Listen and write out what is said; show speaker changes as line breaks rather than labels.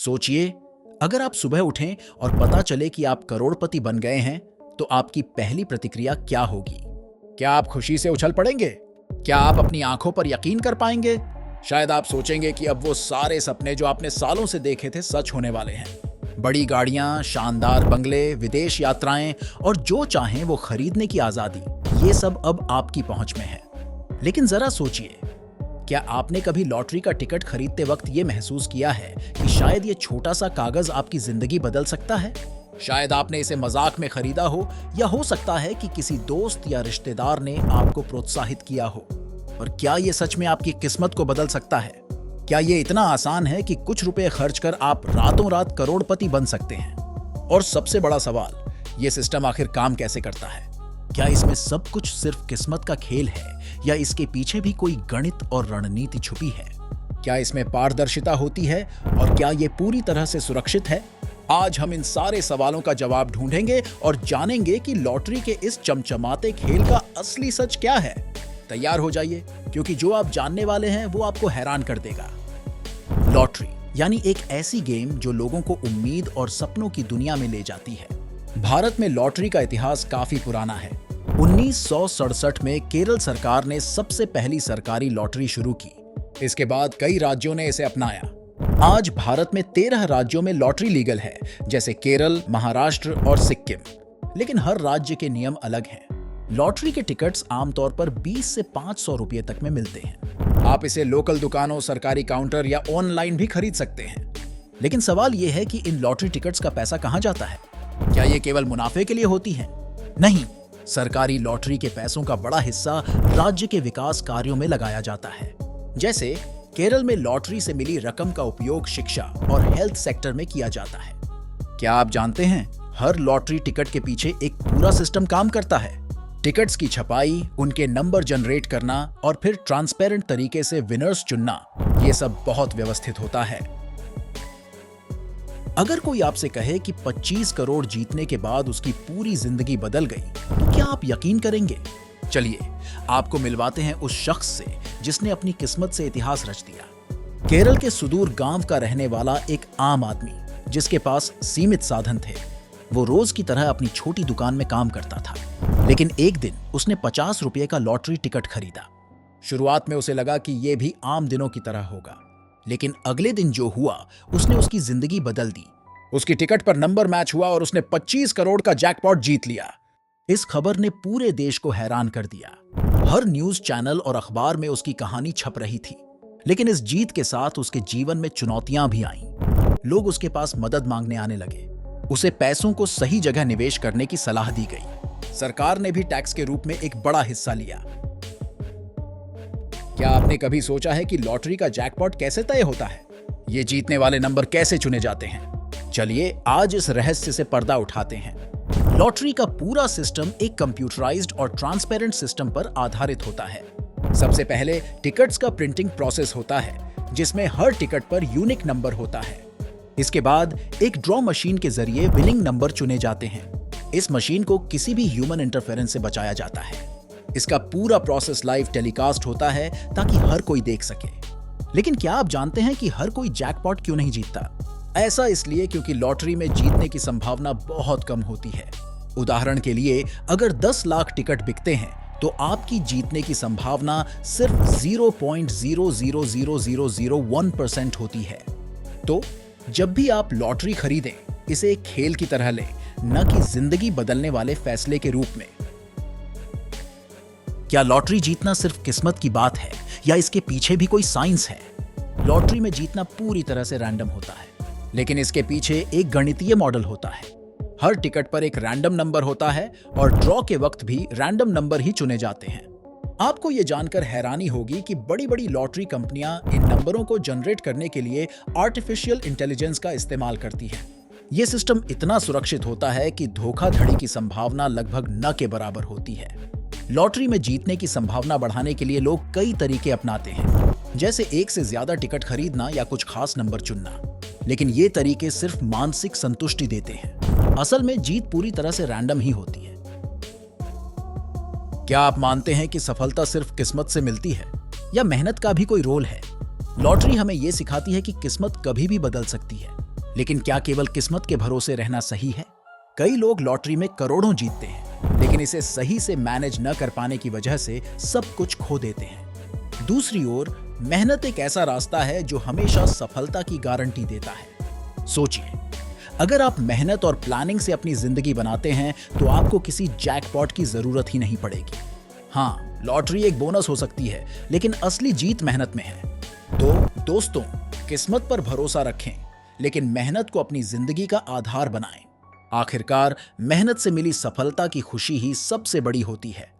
सोचिए, अगर आप सुबह उठें और पता चले कि आप करोड़पति बन गए हैं, तो आपकी पहली प्रतिक्रिया क्या होगी? क्या आप खुशी से उछल पड़ेंगे? क्या आप अपनी आंखों पर यकीन कर पाएंगे? शायद आप सोचेंगे कि अब वो सारे सपने जो आपने सालों से देखे थे सच होने वाले हैं। बड़ी गाड़ियां, शानदार बंगले, विदेश यात्राएं और जो चाहें वो खरीदने की आजादी, ये सब अब आपकी पहुंच में है। लेकिन जरा सोचिए, क्या आपने कभी लॉटरी का टिकट खरीदते वक्त ये महसूस किया है कि शायद ये छोटा सा कागज आपकी जिंदगी बदल सकता है? शायद आपने इसे मजाक में खरीदा हो, या हो सकता है कि किसी दोस्त या रिश्तेदार ने आपको प्रोत्साहित किया हो। और क्या ये सच में आपकी किस्मत को बदल सकता है? क्या ये इतना आसान है कि कुछ रुपए खर्च कर आप रातों रात करोड़पति बन सकते हैं? और सबसे बड़ा सवाल, ये सिस्टम आखिर काम कैसे करता है? क्या इसमें सब कुछ सिर्फ किस्मत का खेल है, या इसके पीछे भी कोई गणित और रणनीति छुपी है? क्या इसमें पारदर्शिता होती है, और क्या ये पूरी तरह से सुरक्षित है? आज हम इन सारे सवालों का जवाब ढूंढेंगे और जानेंगे कि लॉटरी के इस चमचमाते खेल का असली सच क्या है। तैयार हो जाइए, क्योंकि जो आप जानने वाले हैं वो आपको हैरान कर देगा। लॉटरी यानी एक ऐसी गेम जो लोगों को उम्मीद और सपनों की दुनिया में ले जाती है। भारत में लॉटरी का इतिहास काफी पुराना है। 1967 में केरल सरकार ने सबसे पहली सरकारी लॉटरी शुरू की। इसके बाद कई राज्यों ने इसे अपनाया। आज भारत में 13 राज्यों में लॉटरी लीगल है, जैसे केरल, महाराष्ट्र और सिक्किम। लेकिन हर राज्य के नियम अलग हैं। लॉटरी के टिकट्स आमतौर पर 20 से 500 रुपये तक में मिलते हैं। आप इसे लोकल दुकानों, सरकारी काउंटर या ऑनलाइन भी खरीद सकते हैं। लेकिन सवाल यह है कि इन लॉटरी टिकट्स का पैसा कहां जाता है? क्या ये केवल मुनाफे के लिए होती है? नहीं, सरकारी लॉटरी के पैसों का बड़ा हिस्सा राज्य के विकास कार्यों में लगाया जाता है। जैसे केरल में लॉटरी से मिली रकम का उपयोग शिक्षा और हेल्थ सेक्टर में किया जाता है। क्या आप जानते हैं, हर लॉटरी टिकट के पीछे एक पूरा सिस्टम काम करता है। टिकट्स की छपाई, उनके नंबर जनरेट करना और फिर ट्रांसपेरेंट तरीके से विनर्स चुनना, ये सब बहुत व्यवस्थित होता है। अगर कोई आपसे कहे कि 25 करोड़ जीतने के बाद उसकी पूरी जिंदगी बदल गई, तो क्या आप यकीन करेंगे? चलिए आपको मिलवाते हैं उस शख्स से जिसने अपनी किस्मत से इतिहास रच दिया। केरल के सुदूर गांव का रहने वाला एक आम आदमी, जिसके पास सीमित साधन थे। वो रोज की तरह अपनी छोटी दुकान में काम करता था। लेकिन एक दिन उसने 50 रुपये का लॉटरी टिकट खरीदा। शुरुआत में उसे लगा कि ये भी आम दिनों की तरह होगा, लेकिन अगले दिन जो हुआ उसने उसकी जिंदगी बदल दी। उसकी टिकट पर नंबर मैच हुआ और उसने 25 करोड़ का जैकपॉट जीत लिया। इस खबर ने पूरे देश को हैरान कर दिया। हर न्यूज चैनल और अखबार में उसकी कहानी छप रही थी। लेकिन इस जीत के साथ उसके जीवन में चुनौतियां भी आईं। लोग उसके पास मदद मांगने आने लगे। उसे पैसों को सही जगह निवेश करने की सलाह दी गई। सरकार ने भी टैक्स के रूप में एक बड़ा हिस्सा लिया। क्या आपने कभी सोचा है कि लॉटरी का जैकपॉट कैसे तय होता है? ये जीतने वाले नंबर कैसे चुने जाते हैं? चलिए आज इस रहस्य से पर्दा उठाते हैं। लॉटरी का पूरा सिस्टम एक कंप्यूटराइज्ड और ट्रांसपेरेंट सिस्टम पर आधारित होता है। सबसे पहले टिकट्स का प्रिंटिंग प्रोसेस होता है, जिसमें हर टिकट पर यूनिक नंबर होता है। इसके बाद एक ड्रॉ मशीन के जरिए विनिंग नंबर चुने जाते हैं। इस मशीन को किसी भी ह्यूमन इंटरफेरेंस से बचाया जाता है। इसका पूरा प्रोसेस लाइव टेलीकास्ट होता है ताकि हर कोई देख सके। लेकिन क्या आप जानते हैं कि हर कोई जैकपॉट क्यों नहीं जीतता? ऐसा इसलिए क्योंकि लॉटरी में जीतने की संभावना बहुत कम होती है। उदाहरण के लिए, अगर 10 लाख टिकट बिकते हैं तो आपकी जीतने की संभावना सिर्फ 0.00001% होती है। तो जब भी आप लॉटरी खरीदें, इसे एक खेल की तरह लें, न कि जिंदगी बदलने वाले फैसले के रूप में। क्या लॉटरी जीतना सिर्फ किस्मत की बात है, या इसके पीछे भी कोई साइंस है? लॉटरी में जीतना पूरी तरह से रैंडम होता है, लेकिन इसके पीछे एक गणितीय मॉडल होता है। हर टिकट पर एक रैंडम नंबर होता है और ड्रॉ के वक्त भी रैंडम नंबर ही चुने जाते हैं। आपको यह जानकर हैरानी होगी कि बड़ी-बड़ी लॉटरी कंपनियां इन नंबरों को जनरेट करने के लिए आर्टिफिशियल इंटेलिजेंस का इस्तेमाल करती हैं। यह सिस्टम इतना सुरक्षित होता है कि धोखाधड़ी की संभावना लगभग न के बराबर होती है। लॉटरी में जीतने की संभावना बढ़ाने के लिए लोग कई तरीके अपनाते हैं, जैसे एक से ज्यादा टिकट खरीदना या कुछ खास नंबर चुनना। लेकिन ये तरीके सिर्फ मानसिक संतुष्टि देते हैं। असल में जीत पूरी तरह से रैंडम ही होती है। क्या आप मानते हैं कि सफलता सिर्फ किस्मत से मिलती है, या मेहनत का भी कोई रोल है? लॉटरी हमें यह सिखाती है कि किस्मत कभी भी बदल सकती है, लेकिन क्या केवल किस्मत के भरोसे रहना सही है? कई लोग लॉटरी में करोड़ों जीतते हैं, लेकिन इसे सही से मैनेज न कर पाने की वजह से सब कुछ खो देते हैं। दूसरी ओर, मेहनत एक ऐसा रास्ता है जो हमेशा सफलता की गारंटी देता है। सोचिए, अगर आप मेहनत और प्लानिंग से अपनी जिंदगी बनाते हैं तो आपको किसी जैकपॉट की जरूरत ही नहीं पड़ेगी। हाँ, लॉटरी एक बोनस हो सकती है, लेकिन असली जीत मेहनत में है। तो दोस्तों, किस्मत पर भरोसा रखें, लेकिन मेहनत को अपनी जिंदगी का आधार बनाएं। आखिरकार मेहनत से मिली सफलता की खुशी ही सबसे बड़ी होती है।